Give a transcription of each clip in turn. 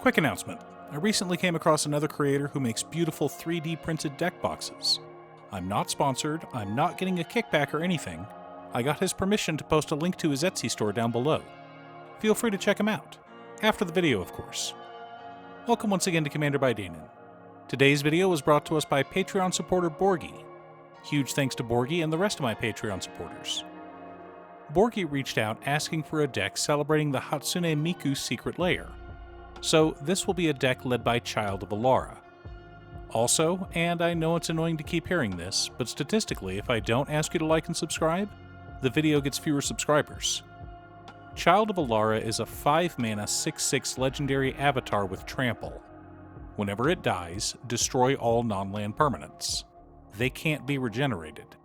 Quick announcement. I recently came across another creator who makes beautiful 3D printed deck boxes. I'm not sponsored, I'm not getting a kickback or anything. I got his permission to post a link to his Etsy store down below. Feel free to check him out. After the video, of course. Welcome once again to Commander by Danon. Today's video was brought to us by Patreon supporter Borgie. Huge thanks to Borgie and the rest of my Patreon supporters. Borgie reached out asking for a deck celebrating the Hatsune Miku's secret lair. So this will be a deck led by Child of Alara. Also, and I know it's annoying to keep hearing this, but statistically, if I don't ask you to like and subscribe, the video gets fewer subscribers. Child of Alara is a 5-mana 6/6 legendary avatar with trample. Whenever it dies, destroy all non-land permanents. They can't be regenerated.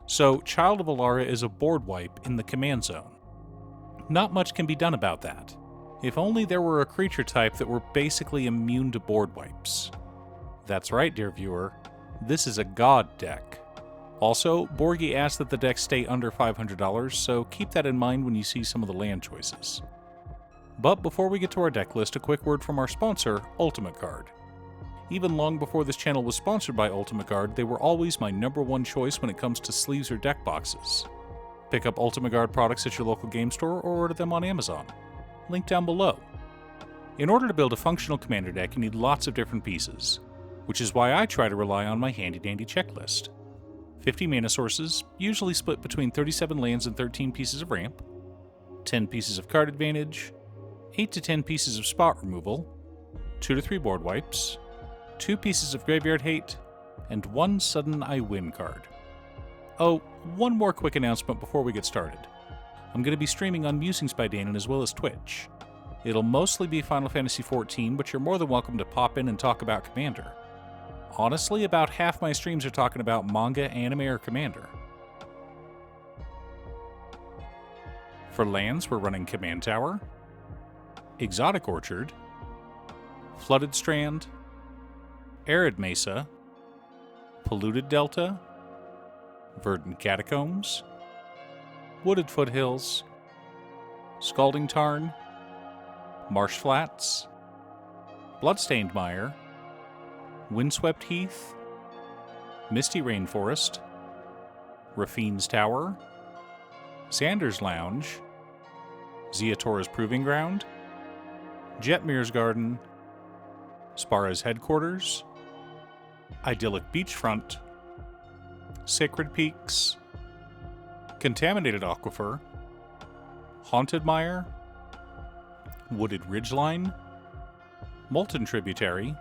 So, Child of Alara is a board wipe in the command zone. Not much can be done about that. If only there were a creature type that were basically immune to board wipes. That's right, dear viewer. This is a god deck. Also, Borgie asked that the deck stay under $500, so keep that in mind when you see some of the land choices. But before we get to our deck list, a quick word from our sponsor, Ultimate Guard. Even long before this channel was sponsored by Ultimate Guard, they were always my #1 choice when it comes to sleeves or deck boxes. Pick up Ultimate Guard products at your local game store or order them on Amazon. Link down below. In order to build a functional commander deck, you need lots of different pieces, which is why I try to rely on my handy-dandy checklist. 50 mana sources, usually split between 37 lands and 13 pieces of ramp, 10 pieces of card advantage, 8 to 10 pieces of spot removal, 2 to 3 board wipes, 2 pieces of graveyard hate, and 1 sudden I win card. Oh, one more quick announcement before we get started. I'm going to be streaming on Musings by Danon as well as Twitch. It'll mostly be Final Fantasy XIV, but you're more than welcome to pop in and talk about Commander. Honestly, about half my streams are talking about manga, anime, or Commander. For lands, we're running Command Tower, Exotic Orchard, Flooded Strand, Arid Mesa, Polluted Delta, Verdant Catacombs, Wooded Foothills, Scalding Tarn, Marsh Flats, Bloodstained Mire, Windswept Heath, Misty Rainforest, Rafine's Tower, Xander's Lounge, Ziatora's Proving Ground, Jetmir's Garden, Spara's Headquarters, Idyllic Beachfront, Sacred Peaks, Contaminated Aquifer, Haunted Mire, Wooded Ridgeline, Molten Tributary,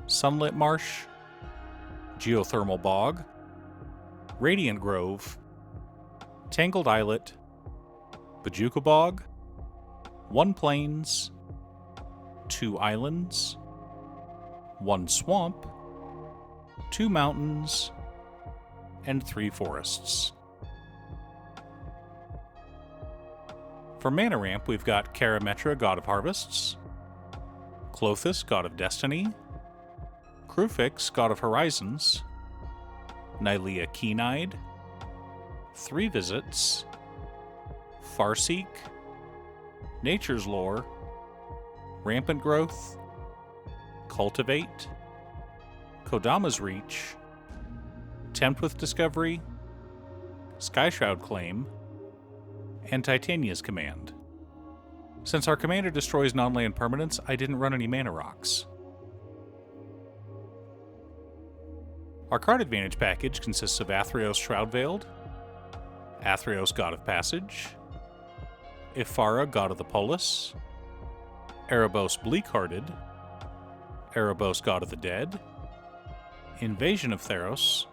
Sunlit Marsh, Geothermal Bog, Radiant Grove, Tangled Islet, Bajuka Bog, 1 Plains, 2 Islands, 1 Swamp, 2 Mountains, and 3 Forests. For mana ramp, we've got Karametra, God of Harvests, Klothys, God of Destiny, Krufix, God of Horizons, Nylea Keen-Eyed, 3 Visits, Farseek, Nature's Lore, Rampant Growth, Cultivate, Kodama's Reach, Tempt with Discovery, Skyshroud Claim, and Titania's Command. Since our commander destroys non-land permanents, I didn't run any mana rocks. Our card advantage package consists of Athreos Shroudveiled, Athreos God of Passage, Ifara God of the Polis, Erebos Bleakhearted, Erebos God of the Dead, Invasion of Theros,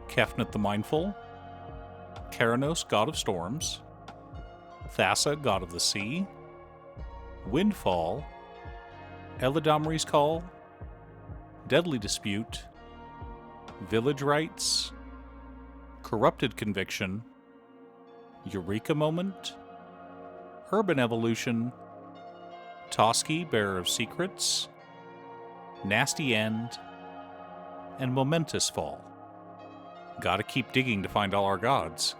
Kefnet the Mindful, Keranos God of Storms, Thassa God of the Sea, Windfall, Eladamri's Call, Deadly Dispute, Village Rites, Corrupted Conviction, Eureka Moment, Urban Evolution, Toski, Bearer of Secrets, Nasty End, and Momentous Fall. Gotta keep digging to find all our gods.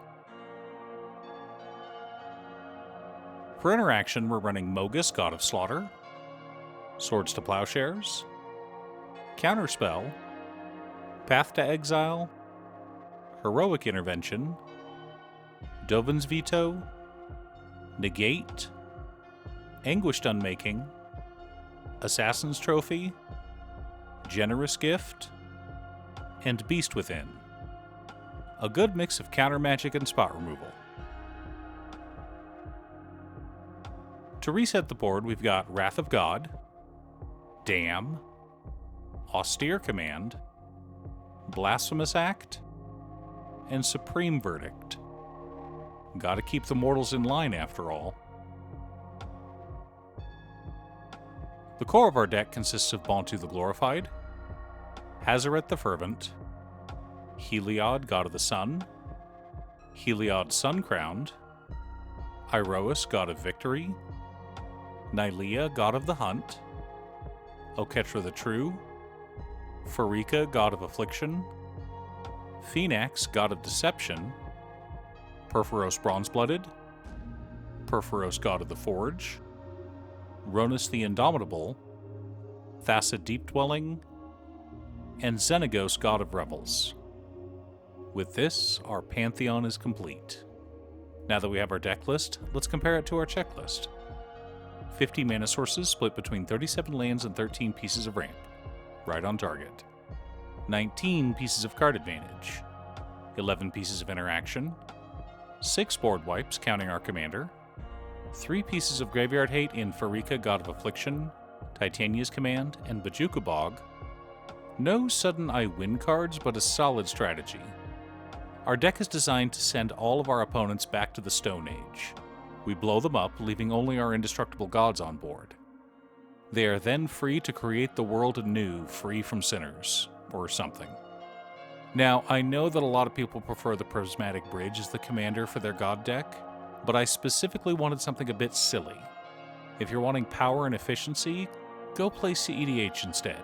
For interaction, we're running Mogus, God of Slaughter, Swords to Plowshares, Counterspell, Path to Exile, Heroic Intervention, Dovin's Veto, Negate, Anguished Unmaking, Assassin's Trophy, Generous Gift, and Beast Within. A good mix of counter magic and spot removal. To reset the board, we've got Wrath of God, Damn, Austere Command, Blasphemous Act, and Supreme Verdict. Gotta keep the mortals in line after all. The core of our deck consists of Bontu the Glorified, Hazaret the Fervent, Heliod, God of the Sun, Heliod Sun-Crowned, Iroas, God of Victory, Nylea, God of the Hunt, Oketra the True, Farika, God of Affliction, Phoenix, God of Deception, Perforos Bronze-Blooded, Perforos, God of the Forge, Ronus the Indomitable, Thassa Deep-Dwelling, and Xenagos, God of Revels. With this, our pantheon is complete. Now that we have our deck list, let's compare it to our checklist. 50 mana sources split between 37 lands and 13 pieces of ramp. Right on target. 19 pieces of card advantage. 11 pieces of interaction. 6 board wipes, counting our commander. 3 pieces of graveyard hate in Farika, God of Affliction, Titania's Command, and Bajuka Bog. No sudden I win cards, but a solid strategy. Our deck is designed to send all of our opponents back to the Stone Age. We blow them up, leaving only our indestructible gods on board. They are then free to create the world anew, free from sinners, or something. Now, I know that a lot of people prefer the Prismatic Bridge as the commander for their god deck, but I specifically wanted something a bit silly. If you're wanting power and efficiency, go play CEDH instead.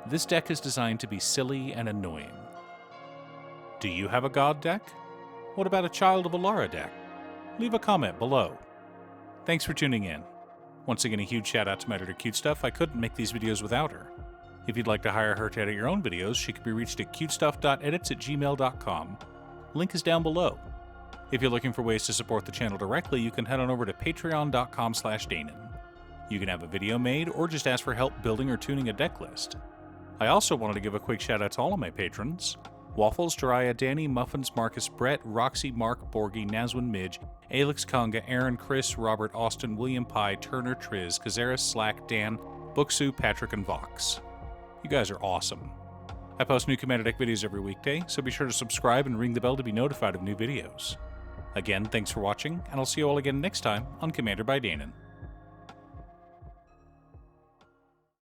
This deck is designed to be silly and annoying. Do you have a god deck? What about a Child of Alara deck? Leave a comment below. Thanks for tuning in. Once again, a huge shout out to my editor Cutestuff. I couldn't make these videos without her. If you'd like to hire her to edit your own videos, she can be reached at cutestuff.edits@gmail.com. Link is down below. If you're looking for ways to support the channel directly, you can head on over to patreon.com/Danon. You can have a video made or just ask for help building or tuning a deck list. I also wanted to give a quick shout out to all of my patrons: Waffles, Jiraiya, Danny, Muffins, Marcus, Brett, Roxy, Mark, Borgie, Nazwin, Midge, Alex, Conga, Aaron, Chris, Robert, Austin, William Pye, Turner, Triz, Kazaris, Slack, Dan, Booksu, Patrick, and Vox. You guys are awesome. I post new Commander Deck videos every weekday, so be sure to subscribe and ring the bell to be notified of new videos. Again, thanks for watching, and I'll see you all again next time on Commander by Danon.